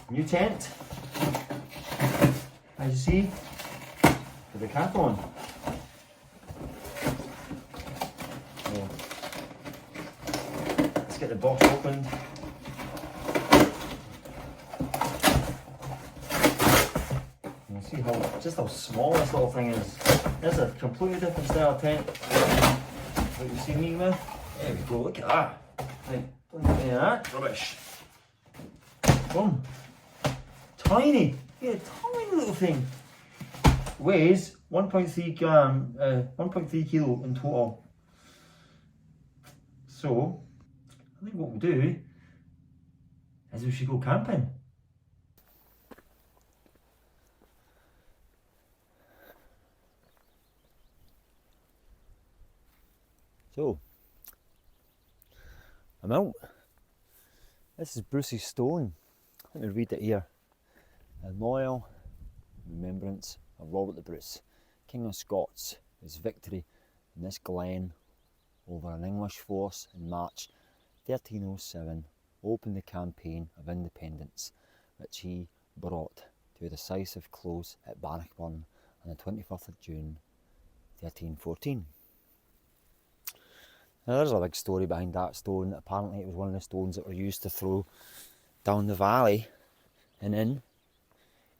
New tent, as you see, for the cap on. So, let's get the box opened. You see how small this little thing is. This is a completely different style tent what you see me with. There we go, look at that. Right, don't get any of that rubbish. Boom. Tiny, yeah, tiny little thing. Weighs 1.3 gram, 1.3 kilo in total. So, I think what we'll do is we should go camping. So, I'm out. This is Bruce's stone. Let me read it here. A loyal remembrance of Robert the Bruce, King of Scots, his victory in this glen over an English force in March 1307 opened the campaign of independence, which he brought to a decisive close at Bannockburn on the 24th of June 1314. Now there's a big story behind that stone. Apparently it was one of the stones that were used to throw down the valley and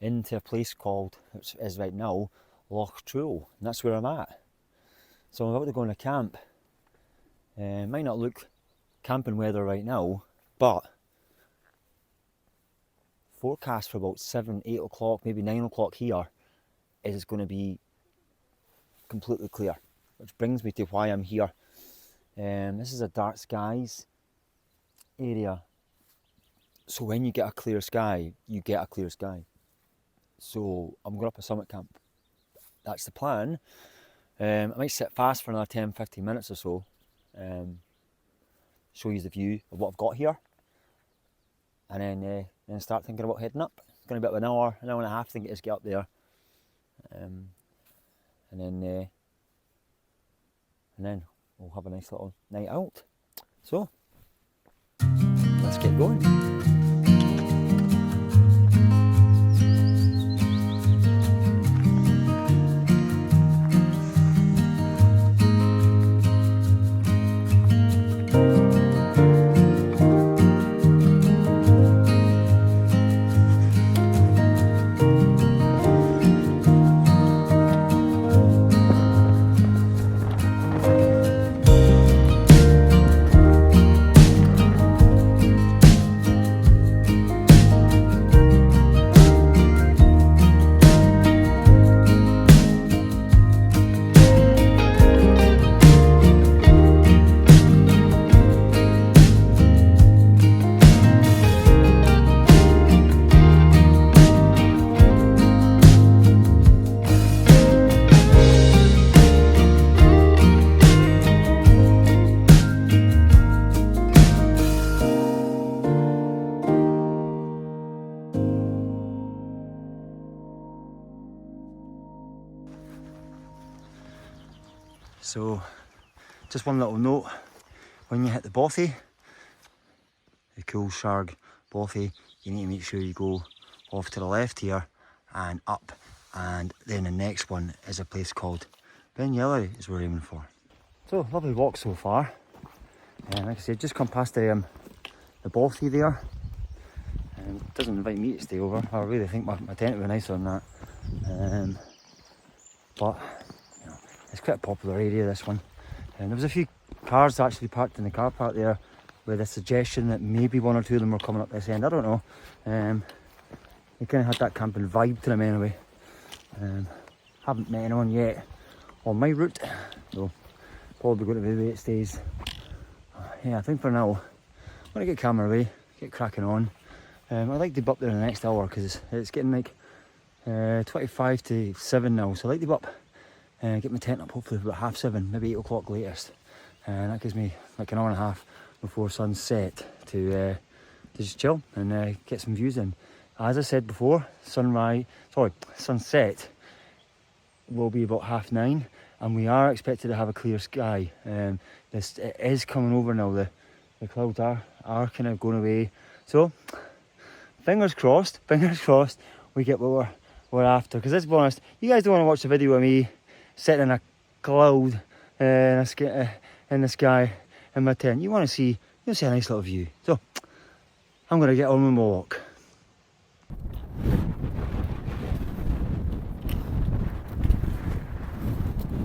into a place called, which is right now, Loch Truel, and that's where I'm at. So I'm about to go on a camp. Might not look camping weather right now, but forecast for about 7, 8 o'clock, maybe 9 o'clock here is going to be completely clear, which brings me to why I'm here. This is a dark skies area, so when you get a clear sky, you get a clear sky. So I'm going up a summit camp. That's the plan. I might sit fast for another 10-15 minutes or so, show you the view of what I've got here, and then start thinking about heading up. It's going to be about an hour and a half I think it is to get up there, and then we'll have a nice little night out. So let's get going. So, just one little note, when you hit the bothy, the cool Sharg bothy, you need to make sure you go off to the left here and up, and then the next one is a place called Ben Yellery is we're aiming for. So, lovely walk so far, and like I said, just come past the bothy there, and it doesn't invite me to stay over. I really think my tent would be nicer than that, but it's quite a popular area, this one. And there was a few cars actually parked in the car park there with a suggestion that maybe one or two of them were coming up this end. I don't know. They kind of had that camping vibe to them anyway. Haven't met anyone yet on my route, so probably going to be the way it stays. Yeah, I think for now, I'm going to get camera away, get cracking on. I'd like to be up there in the next hour because it's getting like 25 to 7 now, so I'd like to be up. Get my tent up hopefully about 7:30, maybe 8 o'clock latest, and that gives me like an hour and a half before sunset to just chill and get some views in. As I said before, sunset will be about 9:30, and we are expected to have a clear sky. It is coming over now, the clouds are kind of going away. So fingers crossed we get what we're after. Because let's be honest, you guys don't want to watch the video of me sitting in a cloud in the sky in my tent. You want to see a nice little view. So I'm going to get on with my walk.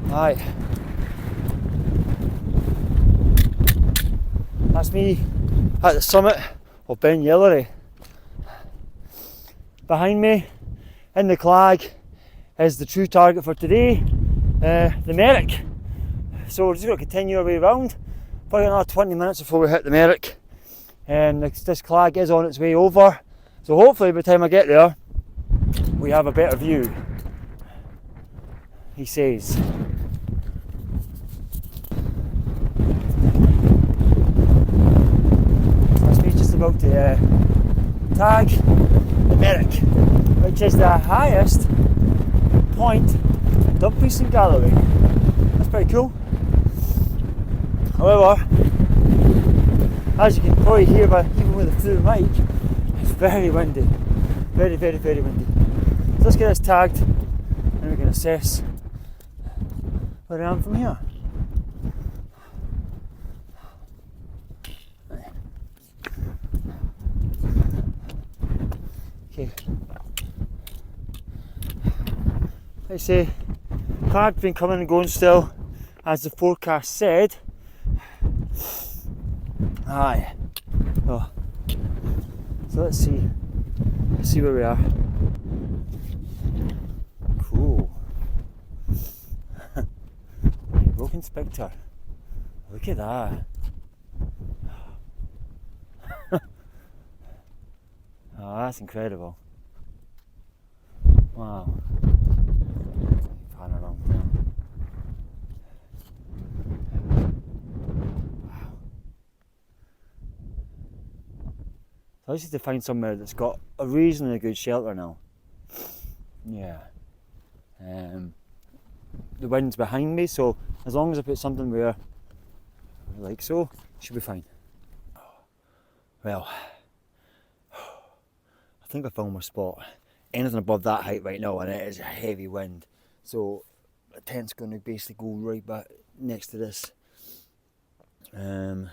Right, that's me at the summit of Ben Yellery. Behind me in the clag is the true target for today, the Merrick. So we're just going to continue our way around. Probably another 20 minutes before we hit the Merrick. This clag is on its way over, so hopefully by the time I get there we have a better view, he says. That's me just about to tag the Merrick, which is the highest point in Dumfries and Galloway. That's pretty cool. However, as you can probably hear even with the through mic, it's very windy. Very, very, very windy. So let's get this tagged and we can assess where I am from here. Okay. Like I say, cloud's been coming and going still, as the forecast said. Aye. Oh. So let's see where we are. Cool. Broken Spectre. Look at that. Oh, that's incredible. Wow. Pan around there. So I just need to find somewhere that's got a reasonably good shelter now. Yeah. The wind's behind me, so as long as I put something where, like so, should be fine. Well, I think I found my spot. Anything above that height right now, and it is a heavy wind. So the tent's going to basically go right back next to this. I've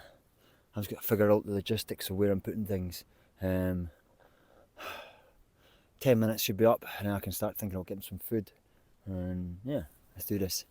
just got to figure out the logistics of where I'm putting things. 10 minutes should be up, and then I can start thinking about getting some food. And yeah, let's do this.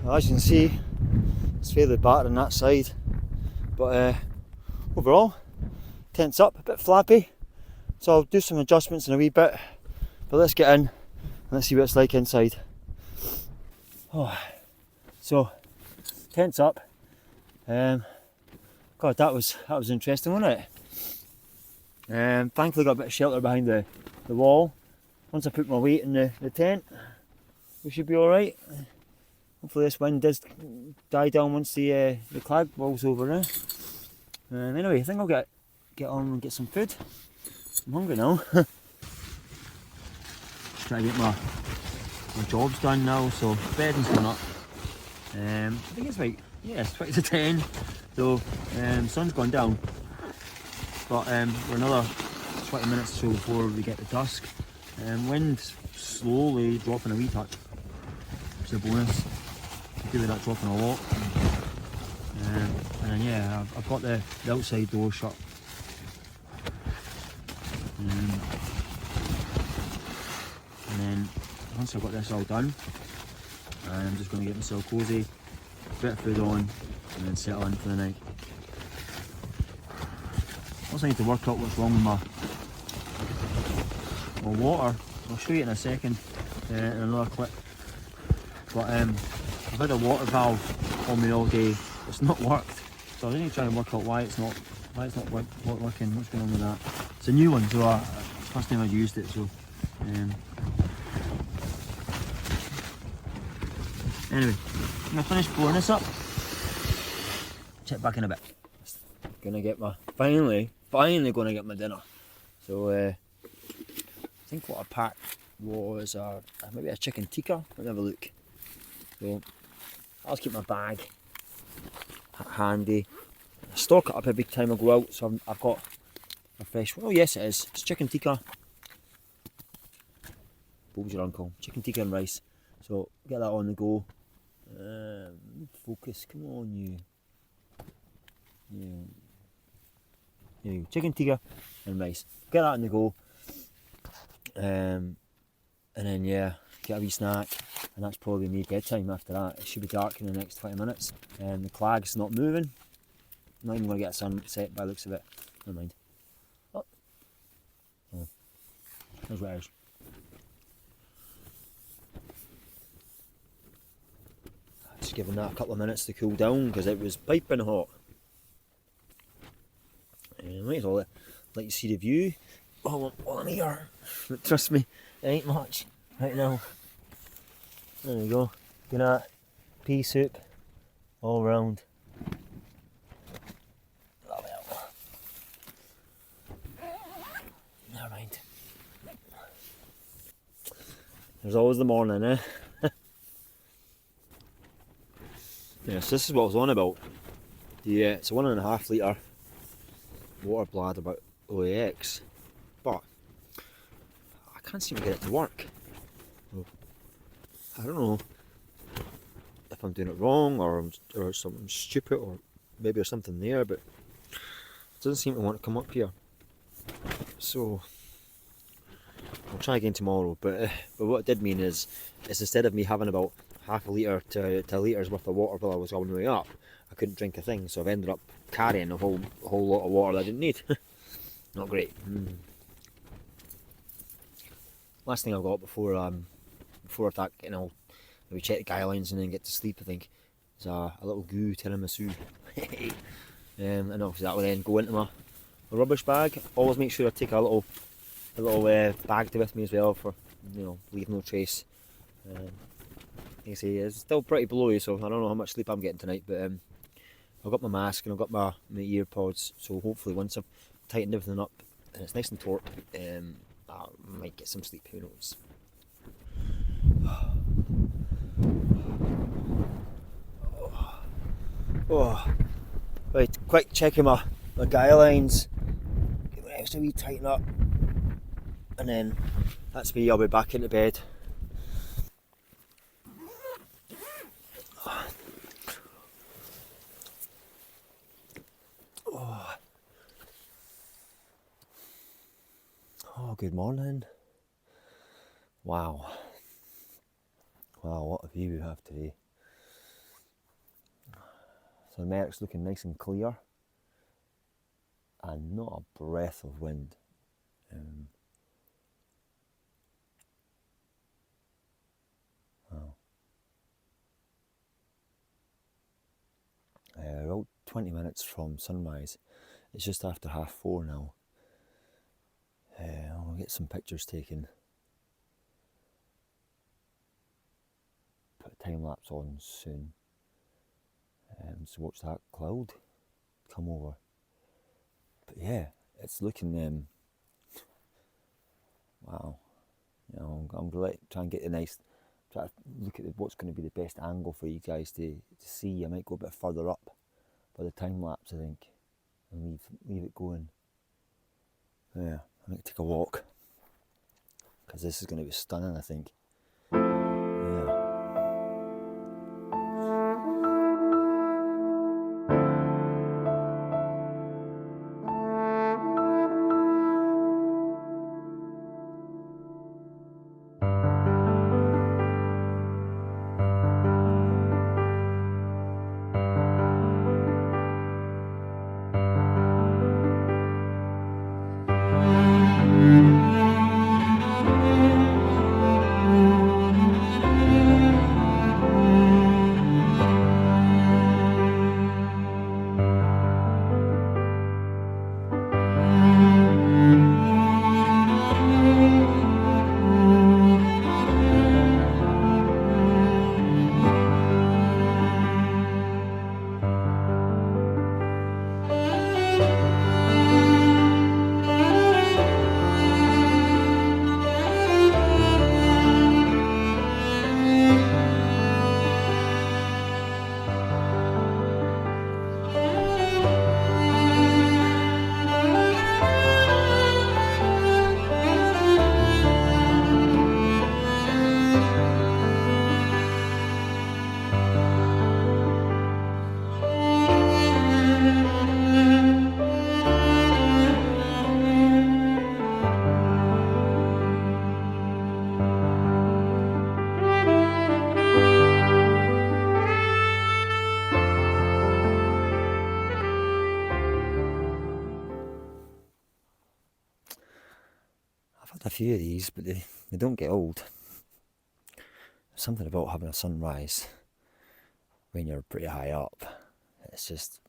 As you can see, it's fairly battered on that side, but overall, tent's up, a bit flappy, so I'll do some adjustments in a wee bit, but let's get in and let's see what it's like inside. Oh, so, tent's up. God, that was interesting, wasn't it? Thankfully got a bit of shelter behind the wall. Once I put my weight in the tent, we should be alright. Hopefully this wind does die down once the clag rolls over now. Anyway, I think I'll get on and get some food. I'm hungry now. Just try to get my jobs done now, so bedding's gone up. I think it's like, yeah, it's 20 to 10, so sun's gone down. But we're another 20 minutes or so before we get to dusk. Wind's slowly dropping a wee touch, which is a bonus. Really that dropping a lot, and then yeah, I've got the outside door shut, and then once I've got this all done, I'm just going to get myself cosy, bit of food on, and then settle in for the night. Also need to work out what's wrong with my water. I'll show you in a second in another clip, but I've had a water valve on me all day. It's not worked, so I need to try and work out why it's not Why it's not working? What's going on with that? It's a new one, so it's the first time I've used it. So anyway, I'm gonna finish pouring this up. Check back in a bit. Gonna get my finally gonna get my dinner. So I think what I packed was maybe a chicken tikka. Let me have a look. So I'll keep my bag handy. I stock it up every time I go out, so I've got a fresh one. Oh yes, it is. It's chicken tikka. What was your uncle? Chicken tikka and rice. So get that on the go. Focus. Come on, you. Yeah. Chicken tikka and rice. Get that on the go. And then yeah, get a wee snack, and that's probably me bedtime after that. It should be dark in the next 20 minutes. The clag's not moving. I'm not even going to get a sunset by the looks of it. Never mind. Oh. There's what it is. Just giving that a couple of minutes to cool down because it was piping hot. Might as well let you see the view while I'm here. But trust me, it ain't much right now. There we go. Good at pea soup all round. Never mind. There's always the morning, eh? Yes, this is what I was on about. It's a 1.5 litre water bladder about OAX, but I can't seem to get it to work. I don't know if I'm doing it wrong or something stupid, or maybe there's something there, but it doesn't seem to want to come up here. So I'll try again tomorrow. But what it did mean is instead of me having about half a litre to a litre's worth of water while I was on my way up, I couldn't drink a thing, so I've ended up carrying a whole lot of water that I didn't need. Not great. Last thing I've got before that, we check the guidelines and then get to sleep, I think, is a little goo tiramisu. And obviously that will then go into my rubbish bag. Always make sure I take a little bag with me as well for, leave no trace. Like I say, it's still pretty blowy, so I don't know how much sleep I'm getting tonight, but I've got my mask and I've got my earpods, so hopefully once I've tightened everything up and it's nice and taut, I might get some sleep, who knows. Right, quick checking my guidelines, give it an extra wee tighten up, and then that's me. I'll be back into bed. Oh, good morning. Wow, what a view we have today. So the Merrick's looking nice and clear and not a breath of wind. Wow. We're about 20 minutes from sunrise. It's just after 4:30 now. I'll get some pictures taken. Put a time lapse on soon. So watch that cloud come over. But yeah, it's looking wow. I'm gonna try and get try to look at what's going to be the best angle for you guys to see. I might go a bit further up by the time lapse, I think, and leave it going. Yeah, I might take a walk because this is going to be stunning, I think. a few of these, but they don't get old. There's something about having a sunrise when you're pretty high up. It's just,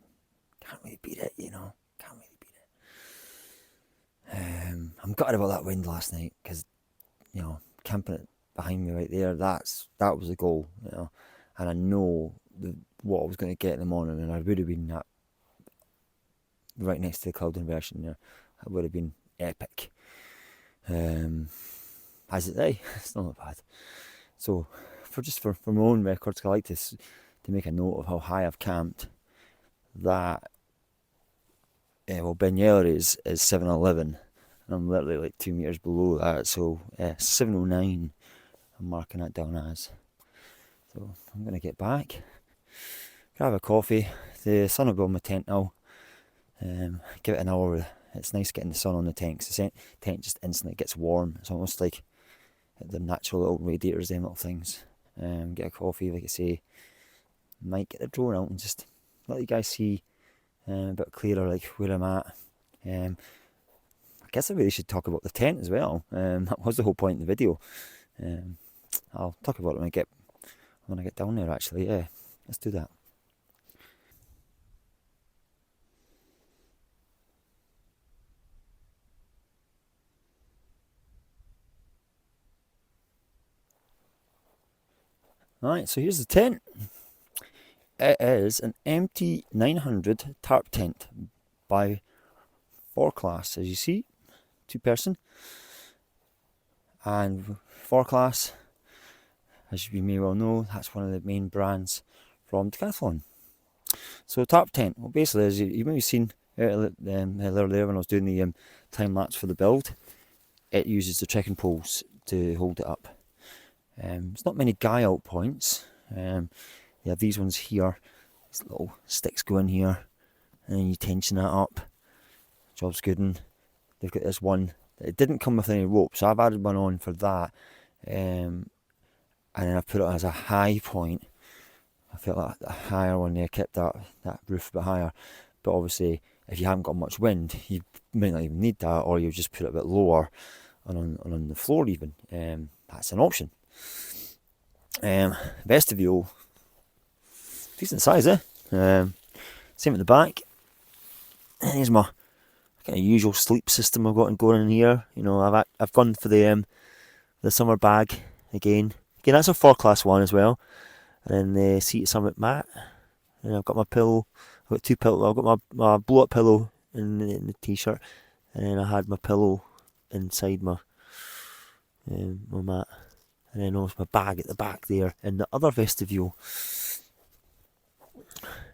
can't really beat it, you know. Can't really beat it. I'm gutted about that wind last night because, you know, camping it behind me right there, that was the goal, you know. And I know what I was going to get in the morning, and I would have been right next to the cloud inversion there. That would have been epic. As it is, it's not bad. So, for my own records, I like to make a note of how high I've camped. That Ben Yeller is 711, and I'm literally like 2 meters below that. So 709, I'm marking that down as. So I'm gonna get back, grab a coffee. The sun will be on my tent now. Give it an hour. It's nice getting the sun on the tent, 'cause the tent just instantly gets warm. It's almost like the natural little radiators, them little things. Get a coffee, like I say. Might get the drone out and just let you guys see a bit clearer, like where I'm at. I guess I really should talk about the tent as well. That was the whole point of the video. I'll talk about it when I get down there. Actually, yeah, let's do that. Alright, so here's the tent. It is an MT900 tarp tent by forclaz, as you see, 2-person. And forclaz, as you may well know, that's one of the main brands from Decathlon. So tarp tent, well, basically, as you may have seen earlier when I was doing the time lapse for the build, it uses the trekking poles to hold it up. There's not many guy out points. You have these ones here. These little sticks go in here, and then you tension that up. Job's good. And they've got this one. It didn't come with any rope, so I've added one on for that. And then I've put it as a high point. I felt like a higher one there kept that roof a bit higher. But obviously, if you haven't got much wind, you may not even need that, or you just put it a bit lower on the floor even. That's an option. Vestibule, decent size, eh? Same at the back. Here's my kind of usual sleep system I've got going in here. You know, I've gone for the summer bag again. Again, that's a forclaz one as well. And then the Seat Summit mat. And I've got my pillow. I've got 2 pillows. I've got my blow-up pillow in the t-shirt, and then I had my pillow inside my mat. And then also my bag at the back there in the other vestibule.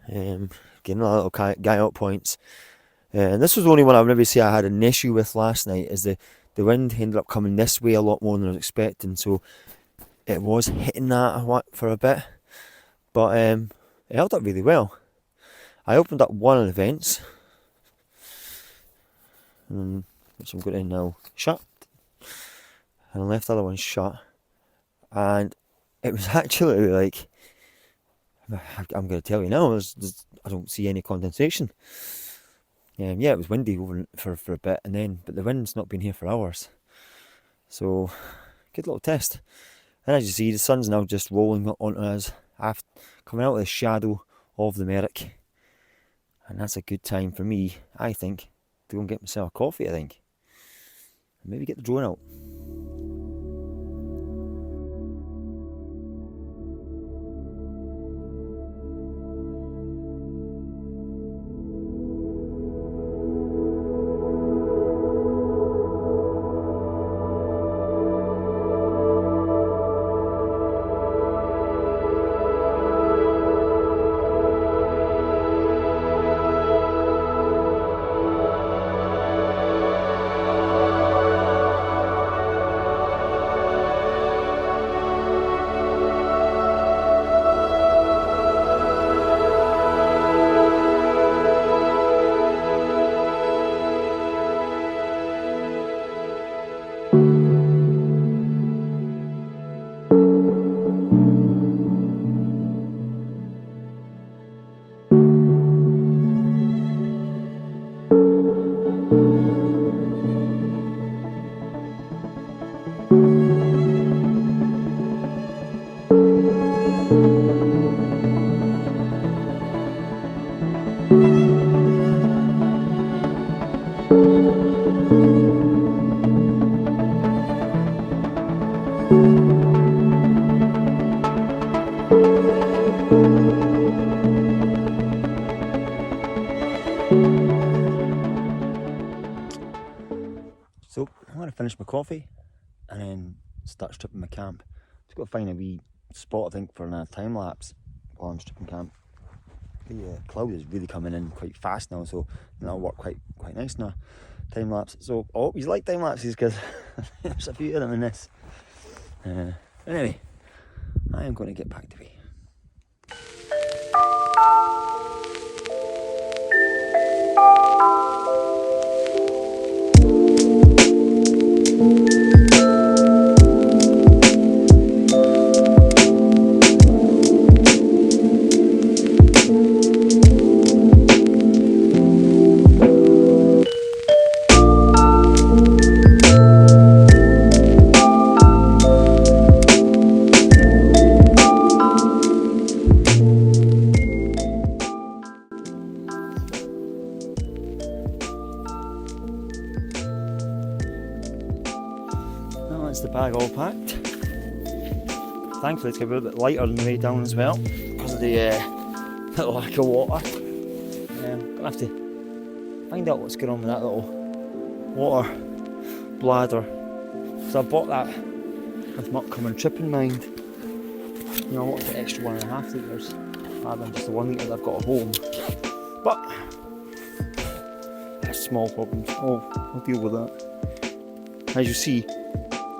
Getting a little guy out points. And this was the only one I would maybe say I had an issue with last night, is the wind ended up coming this way a lot more than I was expecting. So it was hitting that for a bit. But it held up really well. I opened up one of the vents, which I'm going to now shut. And I left the other one shut. And it was actually like, I'm going to tell you now, I don't see any condensation. Yeah, it was windy over for a bit, but the wind's not been here for hours. So, good little test. And as you see, the sun's now just rolling onto us, coming out of the shadow of the Merrick. And that's a good time for me, I think, to go and get myself a coffee, I think. And maybe get the drone out. to finish my coffee and then start stripping my camp. Just got to find a wee spot, I think, for a time lapse while I'm stripping camp. The cloud is really coming in quite fast now, so that'll work quite nice now. Time lapse. So I hope you like time lapses, because there's a few of them in this. Anyway, I am going to get back to me. That's the bag all packed. Thankfully it's going to be a little bit lighter on the way down as well because of the lack of water. I'm going to have to find out what's going on with that little water bladder. So I bought that with my upcoming trip in mind. You know, I wanted the extra 1.5 litres rather than just the 1 litre that I've got at home. But that's small problems. I'll deal with that. As you see,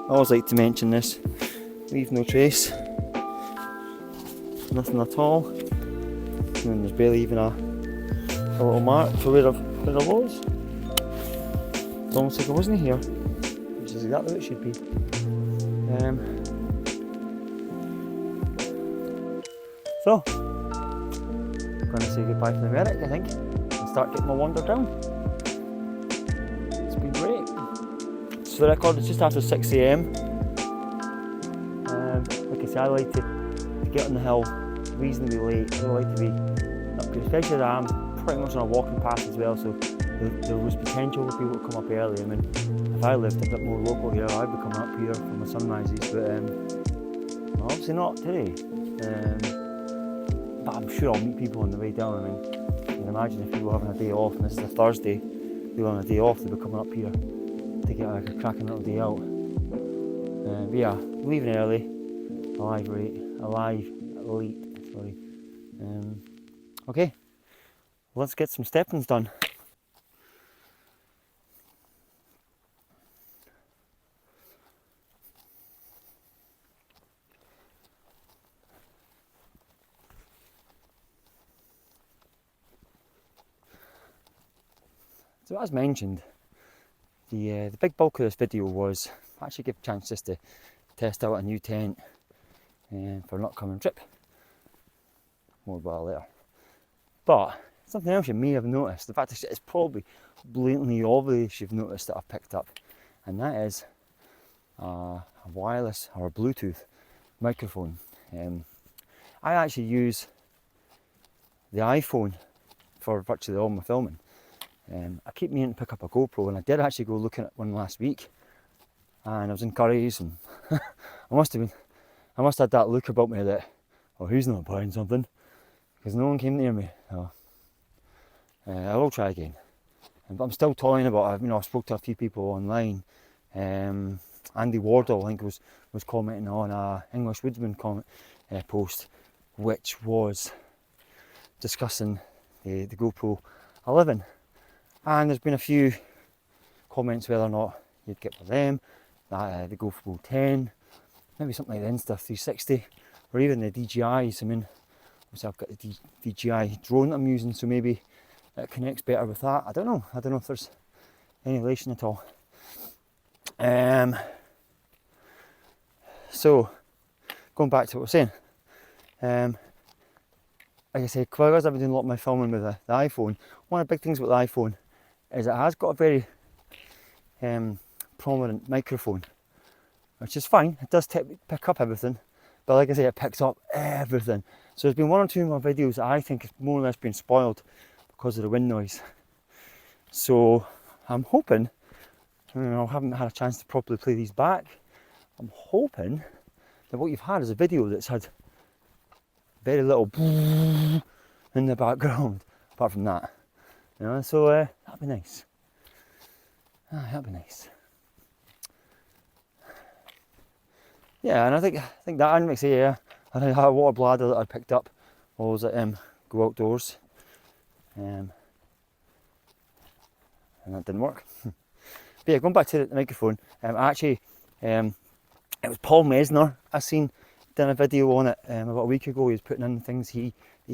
I always like to mention this, leave no trace, nothing at all, and there's barely even a little mark for where I was. It's almost like I wasn't here, which is exactly what it should be. So, I'm going to say goodbye to the Merrick, I think, and start getting my wander down. It's been great. So the record is just after 6 AM. Like I say, I like to get on the hill reasonably late. I don't like to be up here, especially as I am pretty much on a walking path as well, so there was potential for people to come up early. I mean, if I lived a bit more local here, I'd be coming up here for my sunrises, but obviously not today. But I'm sure I'll meet people on the way down. I mean, you can imagine if people are having a day off, and this is a Thursday, people on a day off, they'll be coming up here to get like a cracking little day out. But yeah, leaving early, arrive late, sorry. Okay, let's get some steppings done. So as mentioned, the big bulk of this video was actually give a chance just to test out a new tent for an upcoming trip. More about it later. But something else you may have noticed, in fact it's probably blatantly obvious you've noticed that I've picked up, and that is a wireless or a Bluetooth microphone. I actually use the iPhone for virtually all my filming. I keep meaning to pick up a GoPro, and I did actually go looking at one last week, and I was in Curry's, and I must have had that look about me that, oh, who's not buying something, because no one came near me. So, I will try again, but I'm still toying about it. I spoke to a few people online. Andy Wardle, I think, was commenting on a English Woodsman post, which was discussing the GoPro 11. And there's been a few comments whether or not you'd get for them, the GoPro 10, maybe something like the Insta360, or even the DJIs. I mean, obviously I've got the DJI drone that I'm using, so maybe it connects better with that. I don't know if there's any relation at all. So, going back to what I was saying, like I said, because I've been doing a lot of my filming with the iPhone, one of the big things with the iPhone is it has got a very prominent microphone, which is fine. It does pick up everything, but like I say, it picks up everything. So there's been one or two of my videos that I think have more or less been spoiled because of the wind noise. So I'm hoping, I haven't had a chance to properly play these back, I'm hoping that what you've had is a video that's had very little in the background, apart from that. So that'd be nice. That'd be nice. yeah, and I think that and makes it, yeah. I think I had a water bladder that I picked up while I was at Go Outdoors, and that didn't work. But yeah, going back to the microphone, actually, it was Paul Mesner I seen done a video on it about a week ago. He was putting in things he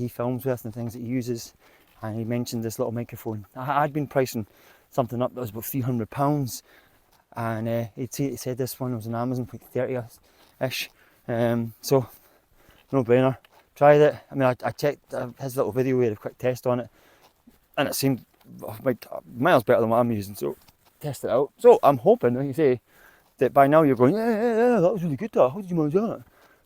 films with and things that he uses, and he mentioned this little microphone. I'd been pricing something up that was about £300, and he said this one was on Amazon for like 30-ish. So no brainer. Tried it. I mean, I checked his little video. We had a quick test on it, and it seemed miles better than what I'm using. So test it out. So I'm hoping, like you say, that by now you're going, yeah, that was really good. That. How did you manage that?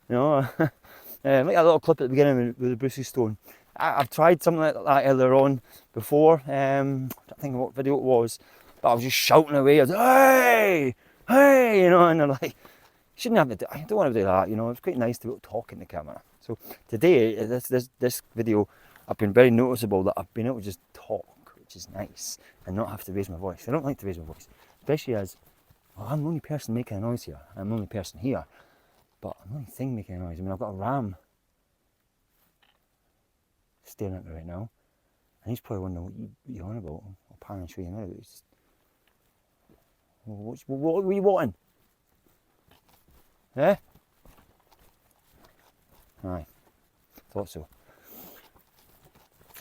You know, like a little clip at the beginning with the Brucey Stone. I've tried something like that earlier on before. I don't think what video it was, but I was just shouting away. I was like, hey, you know, and they're like, shouldn't have to do, I don't want to do that, you know. It's quite nice to be able to talk in the camera. So today, this video, I've been very noticeable that I've been able to just talk, which is nice, and not have to raise my voice. I don't like to raise my voice, especially as, well, I'm the only person making a noise here. I'm the only person here, but I'm the only thing making a noise. I mean, I've got a ram staring at me right now, and he's probably wondering what you're on about. I'll pan and show you now. What were you wanting? Eh? Aye, thought so.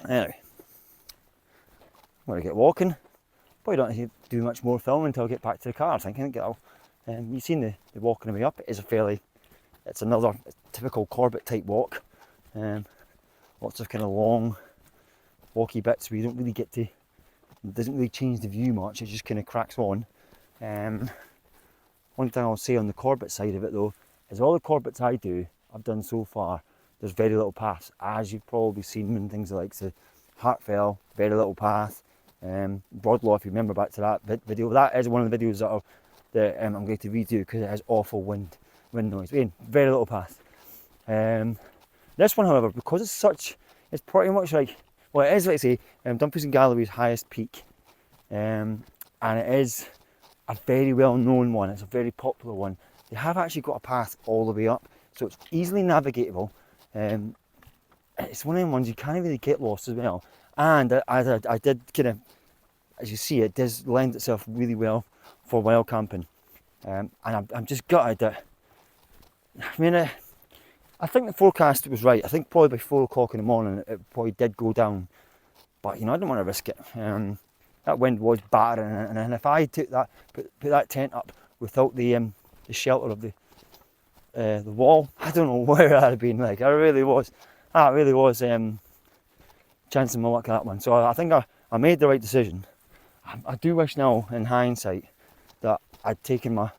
Anyway, I'm going to get walking. Probably don't have to do much more filming until I get back to the car. I think you've seen the walking way up. It's another typical Corbett type walk. Lots of kind of long, walky bits where you don't really get to. It doesn't really change the view much. It just kind of cracks on. One thing I'll say on the Corbett side of it though is all the Corbetts I've done so far, there's very little paths, as you've probably seen in things like the Hartfell, very little path. Broadlaw, if you remember back to that video, that is one of the videos that I'm going to redo because it has awful wind noise. Again, very little path. This one, however, because it's pretty much like, well, it is, like I say, Dumfries and Galloway's highest peak, and it is a very well known one. It's a very popular one. They have actually got a path all the way up, so it's easily navigatable. It's one of them ones you can't really get lost as well. And I did kind of, as you see, it does lend itself really well for wild camping. And I'm just gutted that, I mean, I think the forecast was right. I think probably by 4 o'clock in the morning it probably did go down. But, you know, I didn't want to risk it. That wind was battering, and if I took that, put that tent up without the shelter of the wall, I don't know where I'd have been. Like, I really was chancing my luck at that one. So I think I made the right decision. I do wish now, in hindsight, that I'd taken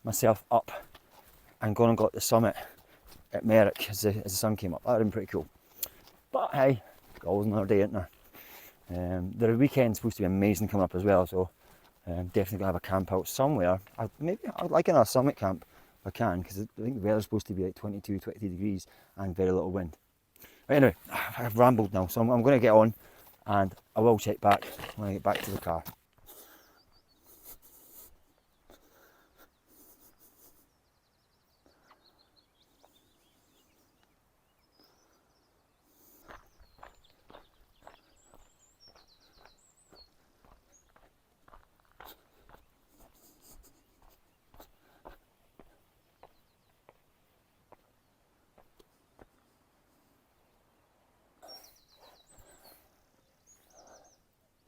myself up and gone and got the summit at Merrick as the sun came up. That would have been pretty cool. But hey, always another day, isn't there? The weekend's supposed to be amazing coming up as well, so definitely gonna have a camp out somewhere. I'd like another summit camp if I can, because I think the weather's supposed to be like 22, 23 degrees and very little wind. But anyway, I've rambled now, so I'm going to get on, and I will check back when I get back to the car.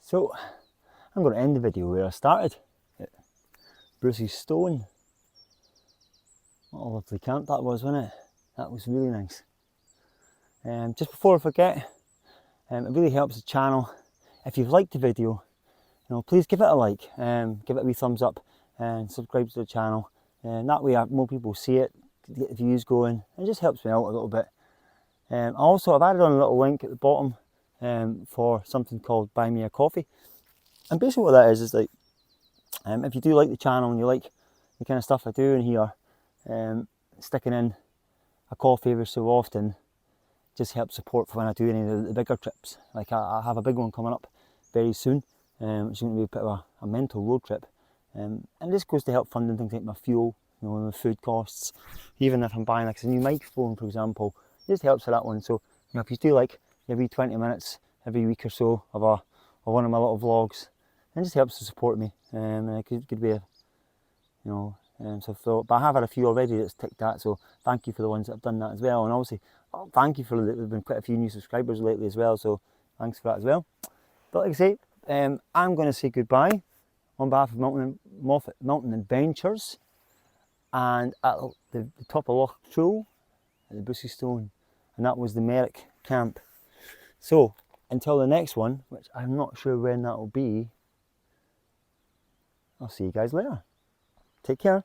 So I'm going to end the video where I started, at Brucey Stone. What a lovely camp that was, wasn't it? That was really nice. Just before I forget, it really helps the channel. If you've liked the video, please give it a like, give it a wee thumbs up, and subscribe to the channel. And that way more people see it, get the views going. It just helps me out a little bit. Also, I've added on a little link at the bottom for something called Buy Me a Coffee. And basically what that is like, if you do like the channel and you like the kind of stuff I do in here, sticking in a coffee every so often just helps support for when I do any of the bigger trips. Like I have a big one coming up very soon, which is going to be a bit of a mental road trip. And this goes to help funding things like my fuel, you know, the food costs. Even if I'm buying like a new microphone, for example, it just helps with that one. So, you know, if you do like every 20 minutes every week or so of one of my little vlogs, it just helps to support me. And it could be a, you know, but I have had a few already that's ticked that, so thank you for the ones that have done that as well. And obviously, thank you for there's been quite a few new subscribers lately as well, so thanks for that as well. But like I say, I'm going to say goodbye on behalf of Mountain Adventures, and at the top of Loch Trool at the Bushy Stone, and that was the Merrick camp. So until the next one, which I'm not sure when that will be, I'll see you guys later. Take care.